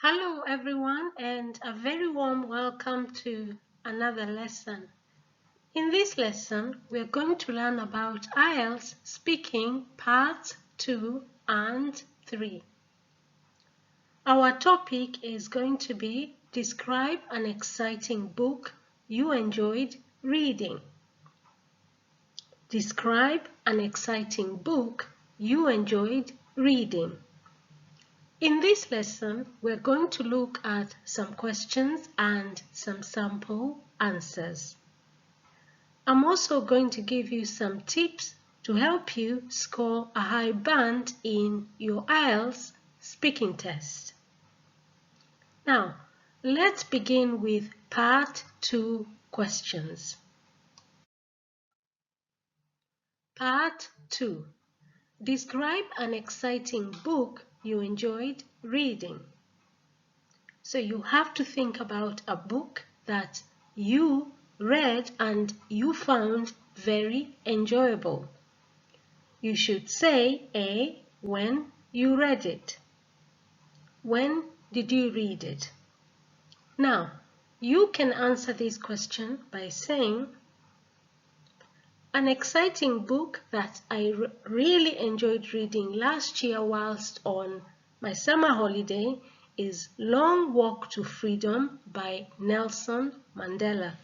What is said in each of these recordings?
Hello everyone and a very warm welcome to another lesson. In this lesson, we're going to learn about IELTS speaking parts 2 and 3. Our topic is going to be describe an exciting book you enjoyed reading. Describe an exciting book you enjoyed reading. In this lesson, we're going to look at some questions and some sample answers. I'm also going to give you some tips to help you score a high band in your IELTS speaking test. Now, let's begin with Part 2 questions. Part 2. Describe an exciting book you enjoyed reading. So you have to think about a book that you read and you found very enjoyable. You should say A, when you read it. When did you read it? Now, you can answer this question by saying, an exciting book that I really enjoyed reading last year whilst on my summer holiday is Long Walk to Freedom by Nelson Mandela.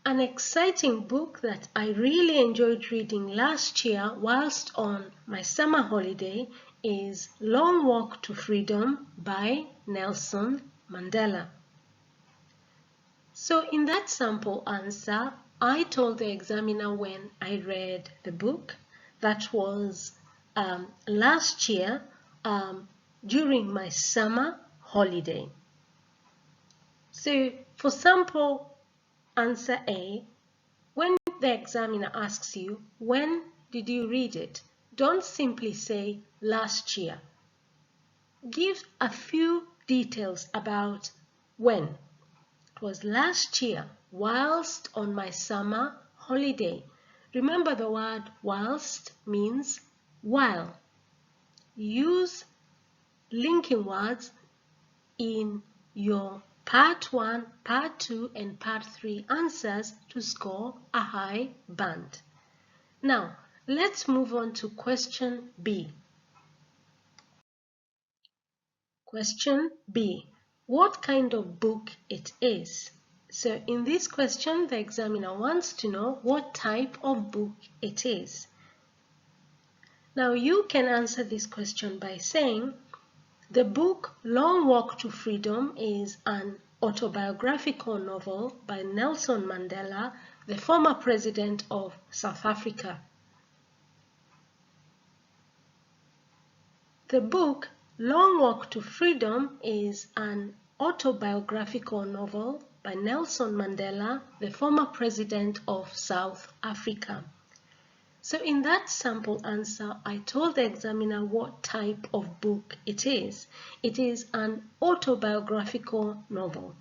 An exciting book that I really enjoyed reading last year whilst on my summer holiday is Long Walk to Freedom by Nelson Mandela. So in that sample answer, I told the examiner when I read the book. That was last year during my summer holiday. So for sample answer A, when the examiner asks you, when did you read it? Don't simply say last year. Give a few details about when. It was last year, whilst on my summer holiday. Remember the word whilst means while. Use linking words in your Part 1, Part 2 and Part 3 answers to score a high band. Now, let's move on to question B. Question B. What kind of book it is? So in this question, the examiner wants to know what type of book it is. Now you can answer this question by saying, the book Long Walk to Freedom is an autobiographical novel by Nelson Mandela, the former president of South Africa. The book Long Walk to Freedom is an autobiographical novel by Nelson Mandela, the former president of South Africa. So in that sample answer, I told the examiner what type of book it is. It is an autobiographical novel.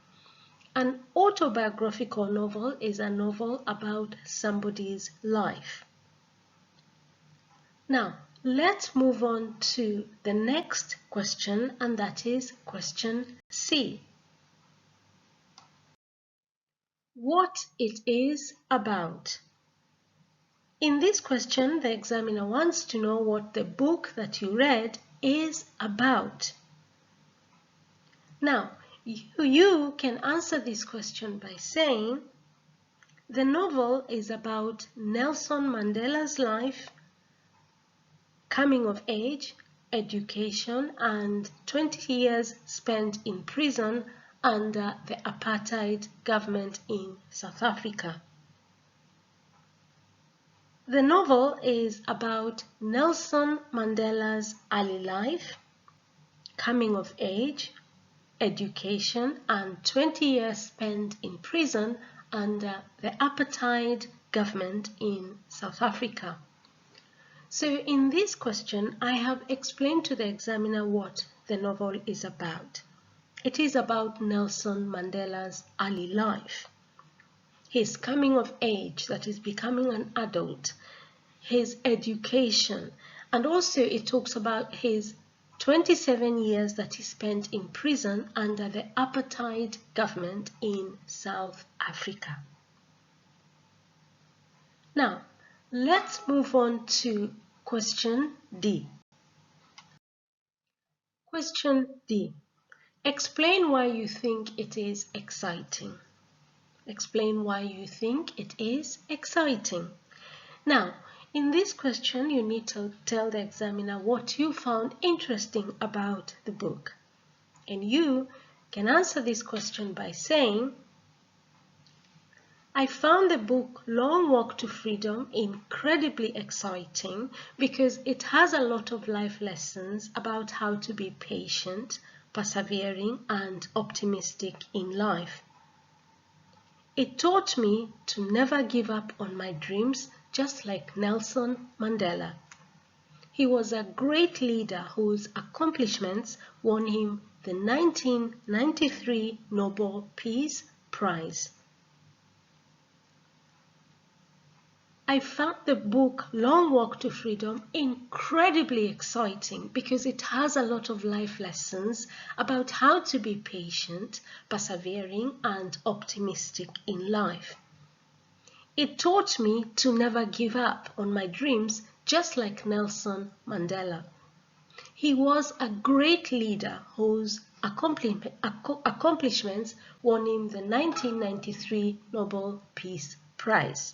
An autobiographical novel is a novel about somebody's life. Now, let's move on to the next question, and that is question C. What it is about. In this question, the examiner wants to know what the book that you read is about. Now, you can answer this question by saying, the novel is about Nelson Mandela's life, coming of age, education, and 20 years spent in prison under the apartheid government in South Africa. The novel is about Nelson Mandela's early life, coming of age, education, and 20 years spent in prison under the apartheid government in South Africa. So in this question, I have explained to the examiner what the novel is about. It is about Nelson Mandela's early life, his coming of age, that is becoming an adult, his education, and also it talks about his 27 years that he spent in prison under the apartheid government in South Africa. Now, let's move on to question D. Question D. Explain why you think it is exciting. Explain why you think it is exciting. Now, in this question, you need to tell the examiner what you found interesting about the book. And you can answer this question by saying, I found the book Long Walk to Freedom incredibly exciting because it has a lot of life lessons about how to be patient, persevering, and optimistic in life. It taught me to never give up on my dreams, just like Nelson Mandela. He was a great leader whose accomplishments won him the 1993 Nobel Peace Prize. I found the book Long Walk to Freedom incredibly exciting because it has a lot of life lessons about how to be patient, persevering, and optimistic in life. It taught me to never give up on my dreams, just like Nelson Mandela. He was a great leader whose accomplishments won him the 1993 Nobel Peace Prize.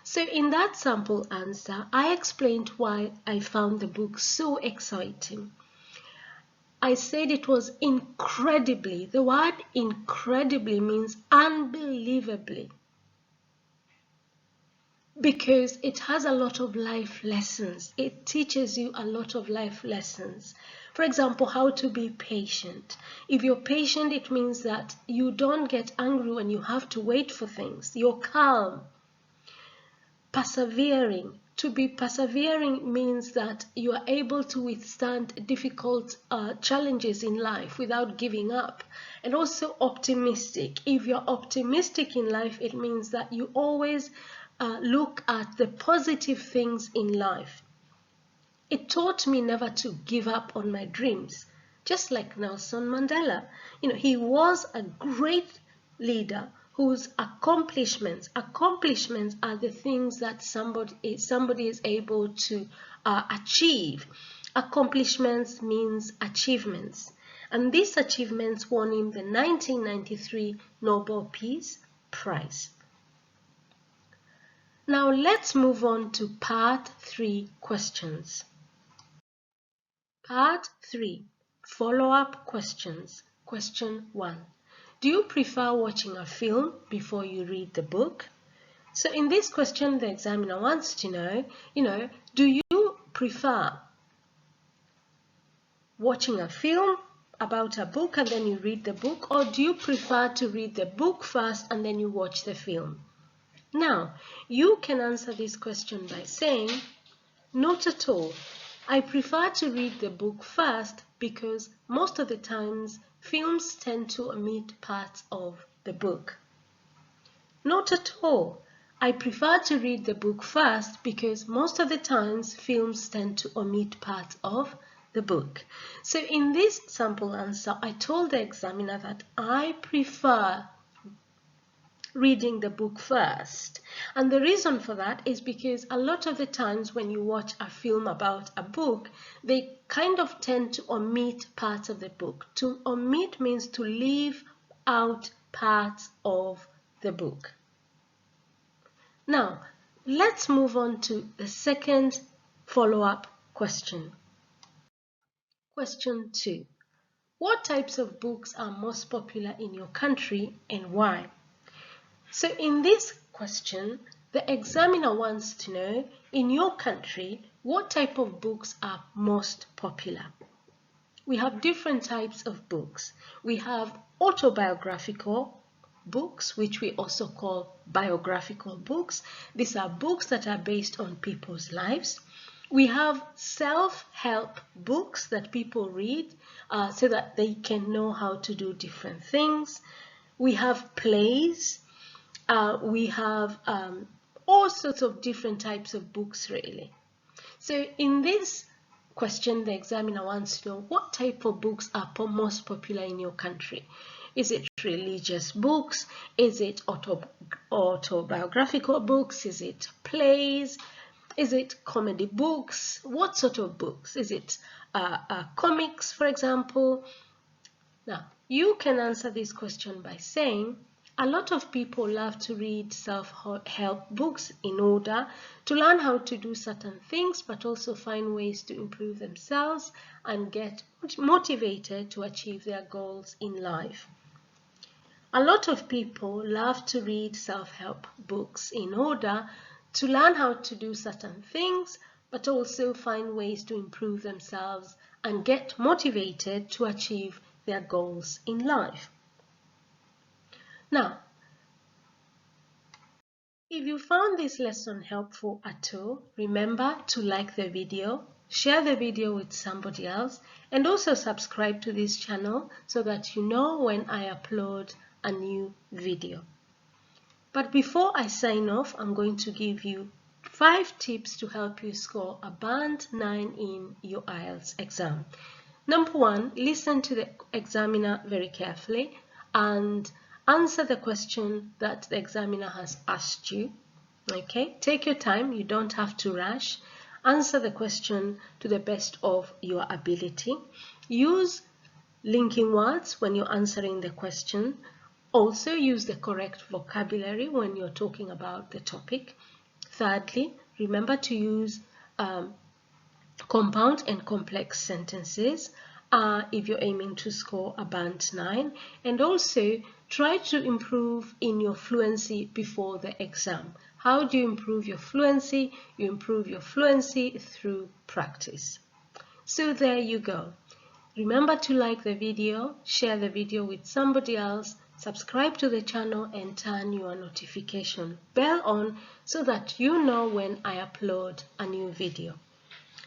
So in that sample answer, I explained why I found the book so exciting. I said it was incredibly. The word incredibly means unbelievably, because it has a lot of life lessons. It teaches you a lot of life lessons. For example, how to be patient. If you're patient, it means that you don't get angry when you have to wait for things. You're calm. Persevering. To be persevering means that you are able to withstand difficult challenges in life without giving up. And also optimistic. If you're optimistic in life, it means that you always look at the positive things in life. It taught me never to give up on my dreams, just like Nelson Mandela. He was a great leader whose accomplishments are the things that somebody is able to achieve. Accomplishments means achievements. And these achievements won him the 1993 Nobel Peace Prize. Now let's move on to part 3 questions. Part 3, follow-up questions. Question 1. Do you prefer watching a film before you read the book? So in this question, the examiner wants to know, do you prefer watching a film about a book and then you read the book, or do you prefer to read the book first and then you watch the film? Now, you can answer this question by saying, not at all. I prefer to read the book first because most of the times films tend to omit parts of the book. Not at all. I prefer to read the book first because most of the times films tend to omit parts of the book. So in this sample answer, I told the examiner that I prefer reading the book first. And the reason for that is because a lot of the times when you watch a film about a book, they kind of tend to omit parts of the book. To omit means to leave out parts of the book. Now, let's move on to the second follow-up question. Question 2. What types of books are most popular in your country and why? So in this question, the examiner wants to know, in your country, what type of books are most popular? We have different types of books. We have autobiographical books, which we also call biographical books. These are books that are based on people's lives. We have self-help books that people read so that they can know how to do different things. We have plays. We have all sorts of different types of books, really. So in this question the examiner wants to know: what type of books are most popular in your country? Is it religious books? Is it autobiographical books? Is it plays? Is it comedy books? What sort of books? Is it comics, for example? Now, you can answer this question by saying, a lot of people love to read self-help books in order to learn how to do certain things, but also find ways to improve themselves and get motivated to achieve their goals in life. A lot of people love to read self-help books in order to learn how to do certain things, but also find ways to improve themselves and get motivated to achieve their goals in life. Now, if you found this lesson helpful at all, remember to like the video, share the video with somebody else, and also subscribe to this channel so that you know when I upload a new video. But before I sign off, I'm going to give you 5 tips to help you score a band 9 in your IELTS exam. Number 1, listen to the examiner very carefully and answer the question that the examiner has asked you. Okay, take your time, you don't have to rush. Answer the question to the best of your ability. Use linking words when you're answering the question. Also, use the correct vocabulary when you're talking about the topic. Thirdly, remember to use compound and complex sentences if you're aiming to score a band 9, and also try to improve in your fluency before the exam. How do you improve your fluency? You improve your fluency through practice. So there you go. Remember to like the video, share the video with somebody else, subscribe to the channel and turn your notification bell on so that you know when I upload a new video.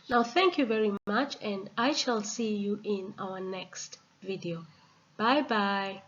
Now, thank you very much, and I shall see you in our next video. Bye bye.